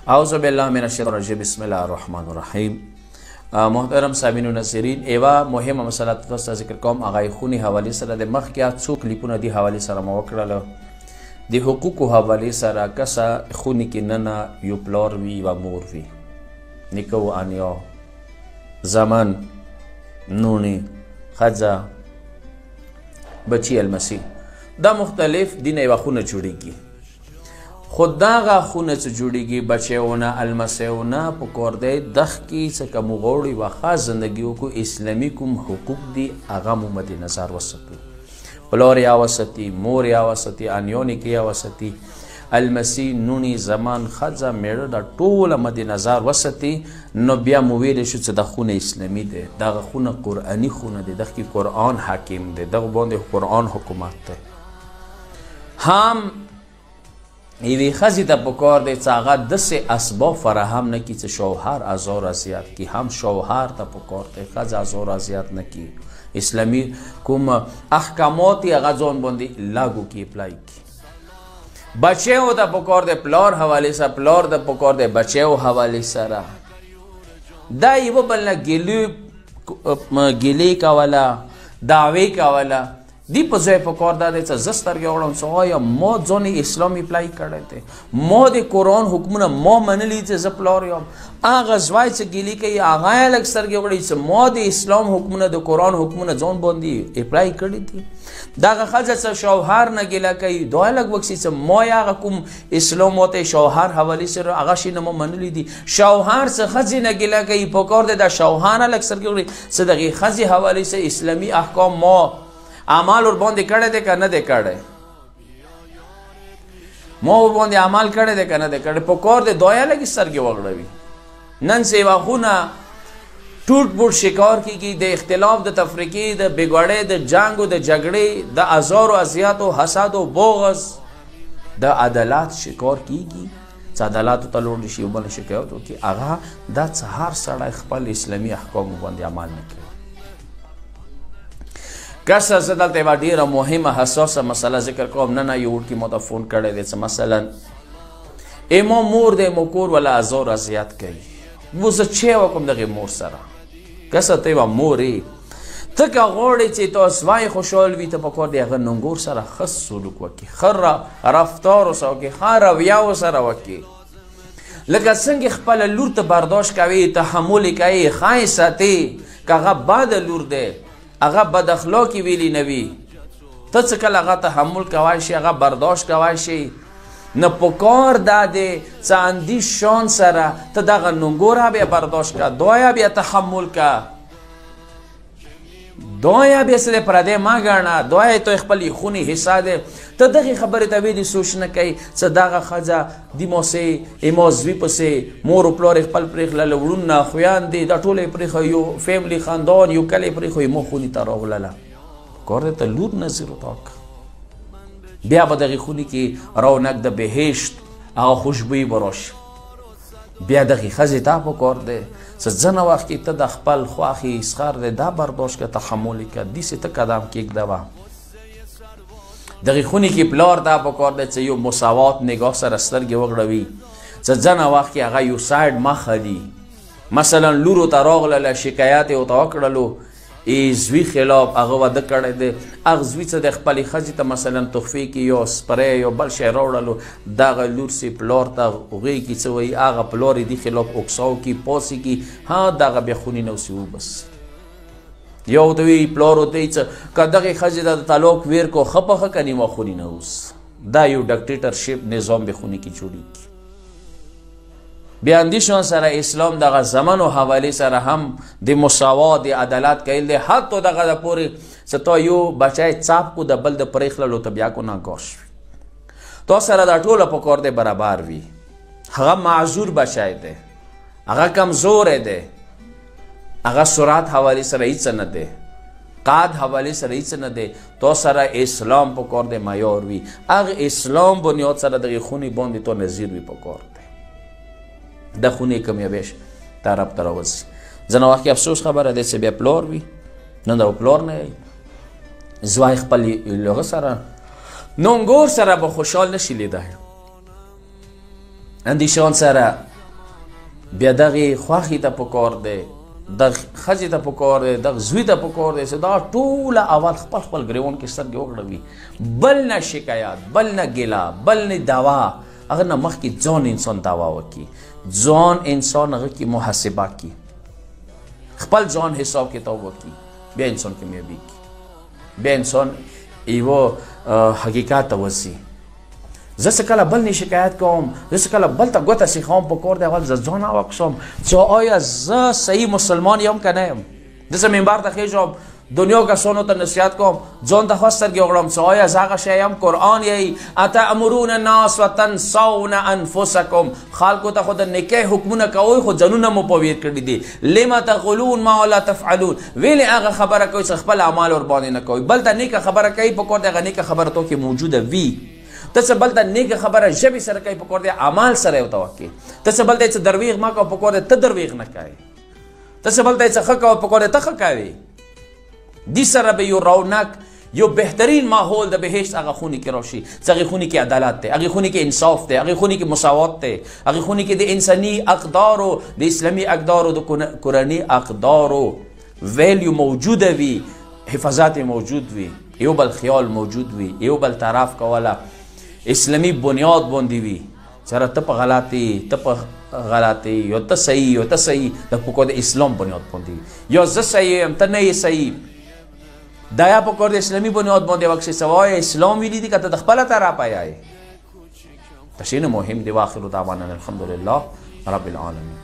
اعوذ بالله من الشیطان الرجیم. بسم الله الرحمن الرحیم. محترم سامعین و ناظرین، ایوه مهمه مسله تاسو ته ذکر کوم. هغه خونی حواله سره د مخکې څو کلیپونه دی حواله سره مو وکړل. د حقوقو حواله سره کسه خونی کې ننه یو پلار وي و مور وي، نیکه و انیا، زمان، نونی، ښځه، بچی المسی، دا مختلف دینه یوه خونه جوړیږي. خود داغه خونه چې جوړیږي بچیونه المسیونه په کور دی دغ کې څه کوم غوړي و خاص زندگی وکړو. اسلامي کوم حقوق دي هغه مو مد نظر وساتو. پلار یا وساتي، مور یا وساتي، انیونی کې یا وساتي، المسی، نونی، زمان، ښځه، میړه دا ټوله مد نظر وساتي. نو بیا مو ویلی شو چې دا خونه اسلامي دی، دغه خونه قرآني خونه دی، دغه کې قرآن حاکم دی، دغه باندې قرآن حکومت دی. هم یوې ښځې ته پکار دی چې هغه داسې اسباب فراهم نه کړي چې شوهر ازار اذیت کړي. هم شوهر ته پکار دی ښځه ازار اذیت نه کړي. اسلامي کوم احکامات یې هغه ځان باندې لاګو کړي، اپلای کړي. بچیو ته پکار دی پلار حوالې سره، پلار ته پکار دی بچیو حوالې سره. دا یوه بل نه ګیلې کوله، دعوې کوله. دی په ځای پکار دا دی چې زه سترګې وړم چې وایم ما ځان اسلام اپلای کړی دی، ما د قرآن حکمونه ما منلي چې زه پلار یم. هغه زوی چې ګیلې کوي هغه یې لږ سترګې وړي چې ما د اسلام حکمونه د قرآن حکمونه ځان باندې اپلای کړي دي. دغه ښځه چې شوهر نه ګیله کوي دا یې لږ وکسي چې ما یې هغه کوم اسلام ماته شوهر حوالې سره هغه شی نه ما منلي دي. شوهر چې ښځې نه ګیله کوي پکار دی د شوهر نه لږ سترګې وړي چې دغې ښځې حوالې سره اسلامي احکام ما عمل ور باندې کړی دی که نه دی کړی، ما ور باندې عمل کړی دی که نه دی کړی. په کار دی دا یې لږې سترګې وغړوي. نن سیواخونه ټوټ بوټ شکار کېږي، د اختلاف، د تفریقې، د بګوړې، د جنګ، د جګړې، د ازار و اذیت و حسد و بغض، د عدالت شکار کېږي چې عدالتو ته لوړ شي او بل شکایت وکړي. هغه دا چې هر سړی خپل اسلامي احکامو باندې عمل نه کوي. کسه زه دلته یوه ډېره مهمه حساسه مسله ذکر کوم. نه یو وړکي ما ته فون کړی دی چې مثلا ما مور دی ما کور ولا ازار اذیت کوي، و زه چی وکړم دغې مور سره؟ کسه ته یوه مور یې، ته که غواړې چې تا سوی خوشحال وي ته پکار دی هغه ننګور سره ښه سلوک وکړي، ښه رفتار ورسره وکړي، ښه رویه ورسره وکړي. لکه څنګه خپله لور ته برداشت کوي، تحمل یې کوي، ښه یې ساتي. که هغه بده لور دی، هغه بد اخلاقی ویلی نوی، ته څه کله هغه تحمل کوای شي، هغه برداشت کوای شي. نه پکار دا دی چې اندي شان سره ته دغه ننګوره بیا برداشت که، دا بیا تحمل که، دا بیا څه دی پردی مه ګڼه، دا تو خپل خونی حصه دی. ته دغې خبرې ته ویلې سوچ نه کوي چې دغه ښځه د ماسې ما زوی پسې مور و پلار یې خپل پرېښلله، وړونه خویندې دا ټوله یې پرېښوي، یو فیملي خاندان یو کلی یې پرېښوي، ما خونې ته راغلله. کار دی ته لور نظر وټاکه. بیا به دغې خونې کې رونق د بهشت هغه خوشبویي به راشي. بیا دغې ښځې ته پکار دی چې ځنه وخت کې ته د خپل خوښې اسخر دی دا برداشت که، تحمل یې که، داسې ته قدم کېږدوه. دغې خونې کې پلار دا پکار دی چې یو مساوات نگاه سره سترګې وغړوي چې ځنه وخت کې هغه یو سایډ مخه دي. مثلا لورو ته راغلله شکایت یې ورته وکړلو زوی خلاف، هغه واده کړی دی، هغه زوی څه د خپلې ښځې ته مثلا تحفې کې یو سپری یو بل شی راوړلو، دغه لور سې پلار ته هغې کې څه وایي، هغه پلار یې دې خلاف اکساو کړي، پاسې کړي، ها دغه بیا خونې نه اوسي وبس. یا ورته وایي پلار ورته وایي چې که دغې ښځې ته د طلاق ویر کو ښه په ښه که نیمه خونې نه اوس. دا یو ډکټیټرشپ نظام به خونې کې جوړېږي. بیا اندیشان سره اسلام دغه زمن و حواله سره هم د مساوات د عدالت کول دی. حتی دغه د پورې چې تا یو بچی چاپ کو د بل د پرېښللو ته بیا ګناهګار شوي. تا سره دا ټوله پکار دی برابر وي. هغه معذور بچی دی، هغه کمزوری دی، هغه سرعت حواله سره هیڅ نه دی، قد حواله سره هیڅ نه دی. تا سره اسلام پکار دی معیار وي. هغه اسلام بنیاد سره دغې خونې باندې تا نظیر وي پکار دی. د خونې کمیابیش طرف ته راوځي. ځینې وخت کې افسوس خبره دی چې بیا پلار وي، نن دا پلار نه وي، زوی خپل هغه سره ننګور سره به خوشحال نشي لیدی. اندیشان سره بیا دغې خوښې ته پکار دی، دغه ښځې ته پکار دی، دغه زوی ته پکار دی چې دا ټوله اول خپل خپل ګریوان کې سترګې وغړوي، بل نه شکایت، بل نه ګیله، بل نه دعوا، هغه نه مخکې ځان انسان دعوا وکړي، ځان انسان هغه کې محاسبه کړي، خپل ځان حساب کتاب وکړي، بیا انسان کامیابي کړي، بیا انسان یوه حقیقت ته وځي. زه څه کله بل نه شکایت کوم، زه څه کله بل ته ګوته سیخوم، پکار دی اول زه ځان وکړم چې آیا زه صحیح مسلمان یم که نه یم. داسې منبر ته خیژم، دنیا کسانو ته نصیحت کوم، ځان ته خو سترګې وغړم چې آیا زه هغه شی یم. قرآن یی اتأمرون الناس وتنسون انفسکم، خلکو ته خو د نیکۍ حکمونه کوئ خو ځانونه مو په ویر کړي دي. لم تقولون ما لا تفعلون، ولې هغه خبره کوئ چې خپل اعمال ورباندې نه کوئ. بل ته نیکه خبره کوي، پکار دی هغه نیکه خبره تو کې موجوده وي. ته څه بل ته نیکه خبره ژبې سره کوي، پکار دی اعمال سره یې ورته وکړي. ته څه بل ته چې درویغ مه کوه، پکار دی ته درویغ نه کوې. ته څه بل ته چې ښه کوه، پکار دی ته ښه کوې. دی سره به یو رونق، یو بهترین ماحول د بهشت هغه خونې کې راشي چې هغې خونې کې عدالت دی، هغې خونې کې انصاف دی، هغې خونې کې مساوات دی، هغې خونې کې د انساني اقدارو، د اسلامي اقدارو، د قرآني اقدارو ویلیو موجوده وي، حفاظت موجود وي، یو بل خیال موجود وي، یو بل طرف کوله اسلامي بنیاد باندې وي چې ته په غلطي، ته په غلطي، یا ته صحیح، یا ته صحیح، د پکار د اسلام بنیاد باندې وي، یا زه صحیح یم ته نه یې صحیح. دا یا پکار د اسلامي بنیاد باندې وکړي چې وایه اسلام ویلي دي که ته د خپله طرفه یې. تشین مهم دی. واخر دعوانا الحمدلله رب العالمین.